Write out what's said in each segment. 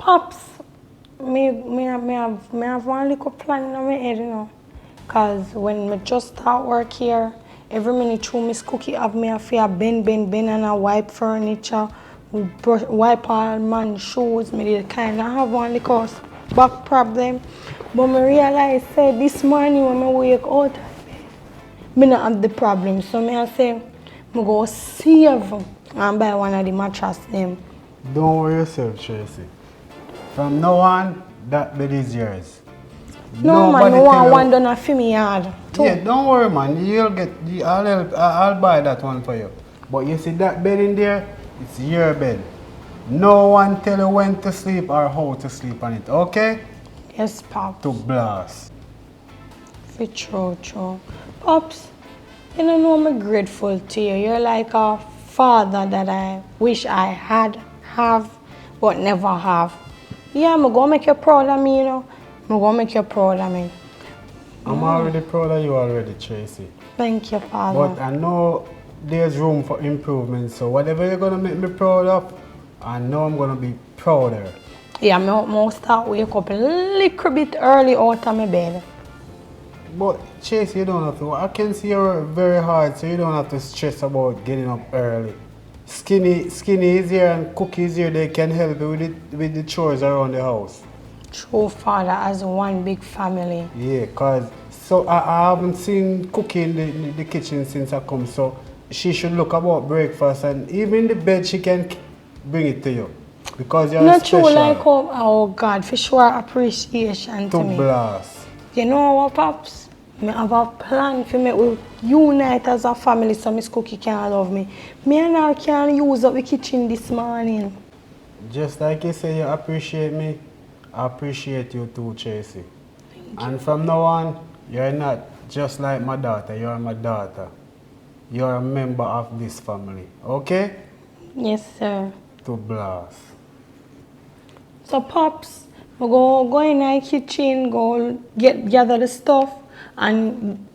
Pops, me have one little plan in my head, you know. Cause when me just start work here, every minute through Miss Cookie have me a fear bend and I wipe furniture, wipe all man's shoes, me did kind of have one little back problem. But me realize say this morning when I wake out of bed, me not have the problem. So me I say, me go save and buy one of the mattress them. Don't worry yourself, Tracy. From now on, that bed is yours. No man, I want one done for me yard too. Yeah, don't worry man, you'll get, I'll buy that one for you. But you see that bed in there, it's your bed. No one tell you when to sleep or how to sleep on it, okay? Yes, Pops. To blast. True. Pops, you don't know I'm grateful to you. You're like a father that I wish I have, but never have. Yeah, I'm gonna make you proud of me, you know. I'm gonna make you proud of me. I'm already proud of you already, Tracy. Thank you, Father. But I know there's room for improvement, so whatever you're gonna make me proud of, I know I'm gonna be prouder. Yeah, I'm start wake up a little bit early out of my bed. But Chase, you don't have to. I can see you're very hard, so you don't have to stress about getting up early. Skinny is here and Cookie is here. They can help you with the chores around the house. True, Father, as one big family. Yeah, cause so I haven't seen Cookie in the kitchen since I come. So she should look about breakfast and even the bed she can bring it to you because you're not special. Not true, like oh God, for sure appreciation to me. To blast. You know what, Pops? I have a plan for me to unite as a family so Miss Cookie can love me. Me and her can use up the kitchen this morning. Just like you say you appreciate me, I appreciate you too, Tracy. And from now on, you're not just like my daughter, you're my daughter. You're a member of this family, okay? Yes, sir. To blast. So, Pops, we go in the kitchen, go gather the stuff, and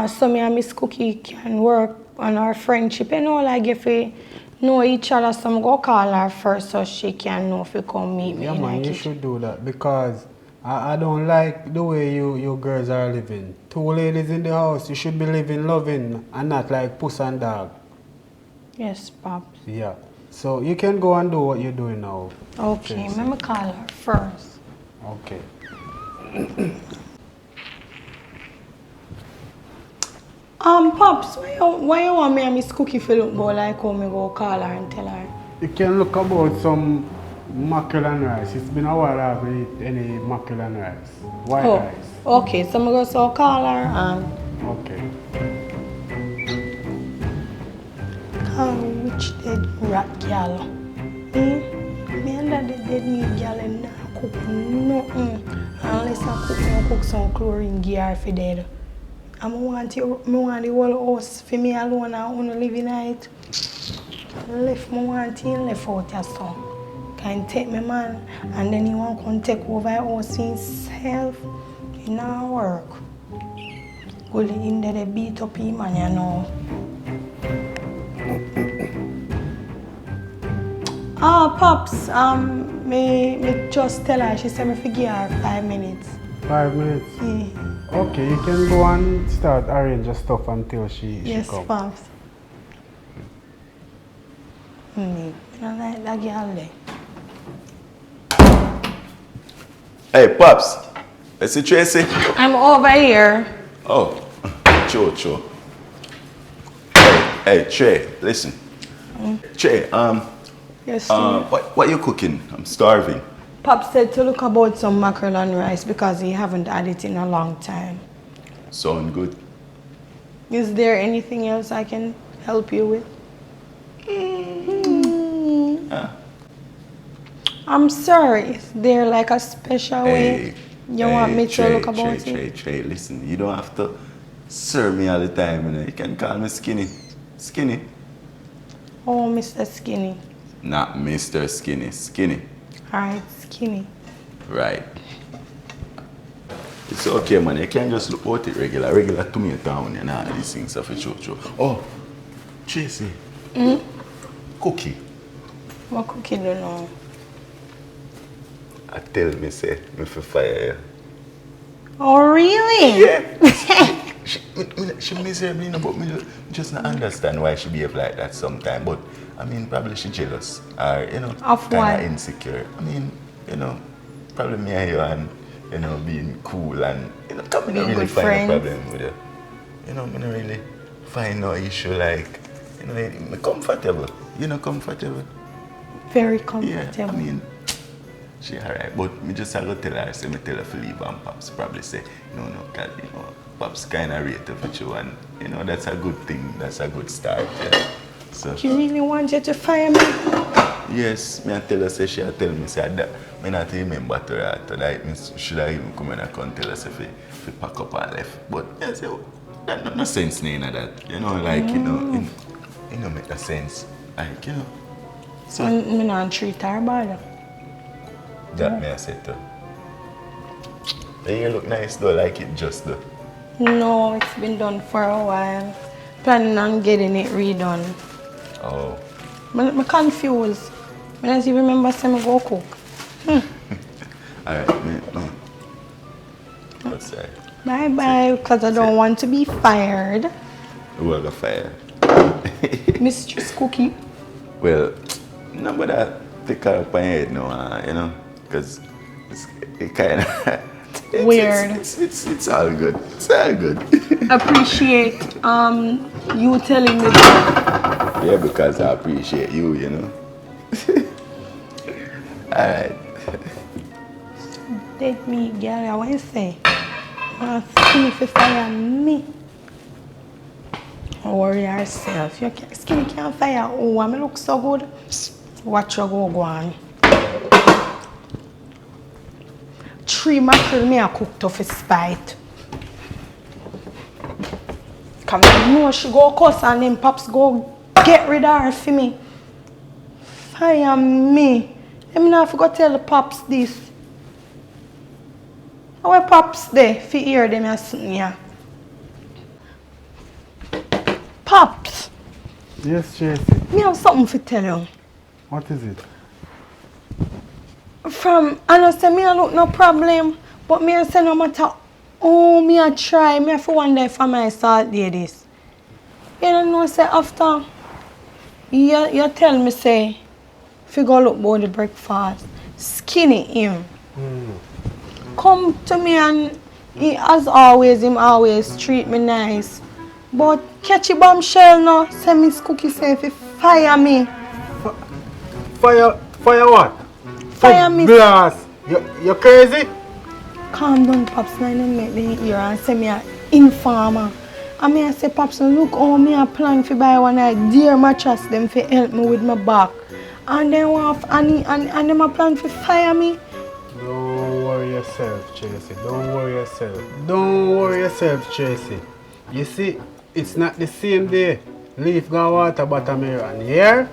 so me and Miss Cookie can work on our friendship. You know, like if we know each other, so I'm go call her first so she can know if we come meet me in the kitchen. You should do that because I don't like the way you girls are living. Two ladies in the house, you should be living loving and not like puss and dog. Yes, Pops. Yeah. So you can go and do what you're doing now. Okay, let me call her first. Okay. Pops, why you want me and Miss Cookie to look go like how me go call her and tell her? You can look about some mackerel and rice. It's been a while I haven't eaten any mackerel and rice. White rice. Okay, so I'm going to call her and... Okay. Call me which dead rat girl. Me and that dead meat girl and not cook nothing. Unless I cook some chlorine gear for dead. I want the whole house for me alone and only live in it. Left me want him left out your son. Can take me man and then he want to come take over the house himself. It not work. Go in there they beat up him and you know. Pops, me just tell her, she said me forgive her 5 minutes. 5 minutes? Yeah. Okay, you can go and start arrange your stuff until she comes. Yes, Pops. I like that girl there. Hey, Pops. I see Tracy. I'm over here. Oh, Cho. Hey, Trey, listen. Trey, Yes, what you cooking? I'm starving. Pop said to look about some mackerel and rice because he haven't had it in a long time. Sound good. Is there anything else I can help you with? I'm sorry. Is there like a special way you want me to look about it? Trey, listen. You don't have to serve me all the time. You know? You can call me Skinny. Skinny. Oh, Mr. Skinny. Not Mr. Skinny. Skinny. Alright, Skinny. Right. It's okay, man. You can't just look out it regular to me town and all these things of a true. Oh, Tracy. Cookie. What cookie do you know? I tell me say me for fire you. Oh, really? Yeah. She miserable, you know, but me just not understand why she behave like that sometimes. But I mean, probably she jealous or you know, Of kind what? of insecure. I mean, you know, probably me and you and you know being cool and you know, come me not Being really good find friends. a problem with you. You know, me not really find no issue like you know, me comfortable. You know, comfortable. Very Yeah, comfortable. I mean, she alright, but me just have to tell her, say me tell her to leave and Pops probably say, no, cause you know, Pops kinda rate of you and you know that's a good thing, that's a good start, yeah. So She really wants you to fire me? yes, me I tell her say she tell me say that me not remember to her after that me should have even come in and come tell her say if pack up and left. But yeah, say that no sense in that. You know, like you know make no sense. Like, you know. So I'm not treat her bad. that me I said to. The hair look nice though, like it just though. No, it's been done for a while. Planning on getting it redone. Oh. I'm confused. I don't even remember saying I go cook. Alright, me. Outside. Bye bye, because I don't want to be fired. Who will go fire? Mistress Cookie. Well, no, but I take her up my head now, you know, because it kind of Weird. It's all good. It's all good. Appreciate you telling me that. Yeah, because I appreciate you, you know. All right. Take me, girl. I want to say. Skinny for fire me. Don't worry yourself. Your skinny can't fire. Oh, I look so good. Watch you go on. 3 mackerel me I cooked off a spite. Come on, no, she go cuss and then Pops go get rid of her for me. Fire me. Let me not forget to tell the Pops this. How are Pops there? If you hear them or something, yeah. Pops, Yes, Tracy. me have something to tell you. What is it? From, I know say me I look no problem, but me I say no matter how me I try, me I for wonder if I might start this. You don't know say after you tell me say if you go look about the breakfast, skinny him. Come to me and he, as always, him always treat me nice. But catch a bombshell now, say Miss Cookie say if he fire me. Fire what? Fire me. Blast. You crazy? Calm down, Pops, now you make me hear and say me a informer. And me I say, Pops, look how me a plan to buy one of dear mattress them to help me with my back. And then and them a plan to fire me. Don't worry yourself, Tracy. Don't worry yourself. Don't worry yourself, Tracy. You see, it's not the same day. Leaf got water bottom here and here.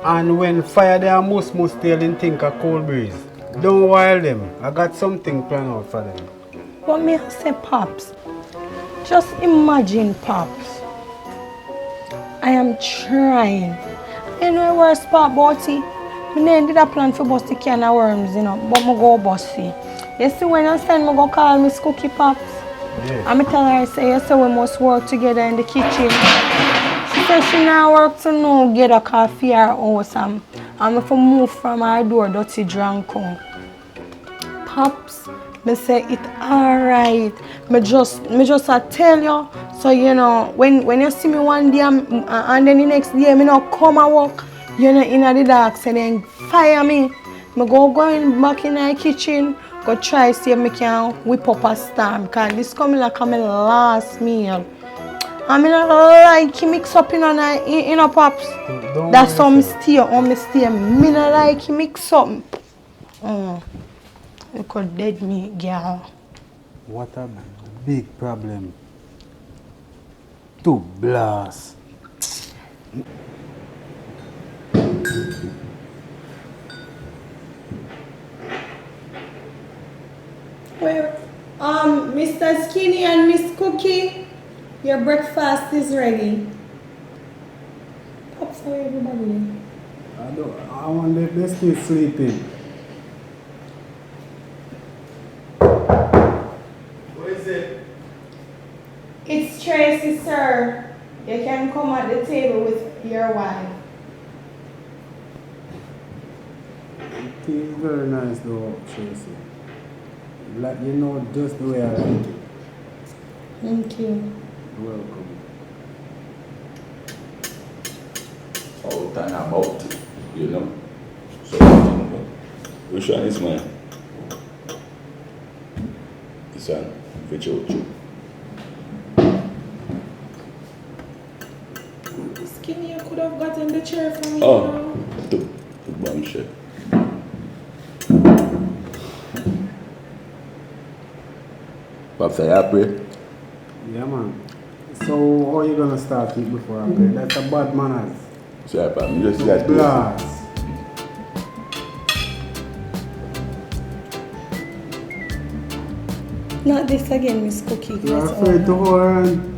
And when fire there must tail in think a cold breeze. Don't wild them. I got something planned out for them. But me I say, Pops, just imagine, Pops. I am trying. You know the worst part about it? I did a plan for bust the can of worms, you know, but I go bust it. You see when I send me go call Miss Cookie, Pops? Yeah. And I tell her, say, you say we must work together in the kitchen. She said she not work to no get a coffee or house and if I move from her door, dirty drunk come. Pops, me say it alright. Me just I tell you, so you know, when you see me one day and then the next day me not come and work, you know in the dark, so then fire me. Me go back in the kitchen, go try see if me can whip up a storm, because this coming like my last meal. I mean I like mix up in a Pops. Don't That's how worry me stay. Me not like mix up. You could dead me, girl. What a big problem. To blast. Well, Mr. Skinny and Miss Cookie, your breakfast is ready. Pops, how everybody? I want them still sleeping. prefer, you can come at the table with your wife. It is very nice though, Tracy. Like, you know, just the way I like it. Thank you. You're welcome. Out and about, you know. So, which one is mine? This one, Suhfitrue. Skinny, you could have gotten the chair for me. Oh, You know? to bombshell. Pops, are you happy? Yeah, man. So, how you gonna start it before I play? That's a bad manners. So, I'm just got Blast. Not this again, Miss Cookie. You're Yes, afraid to hold on.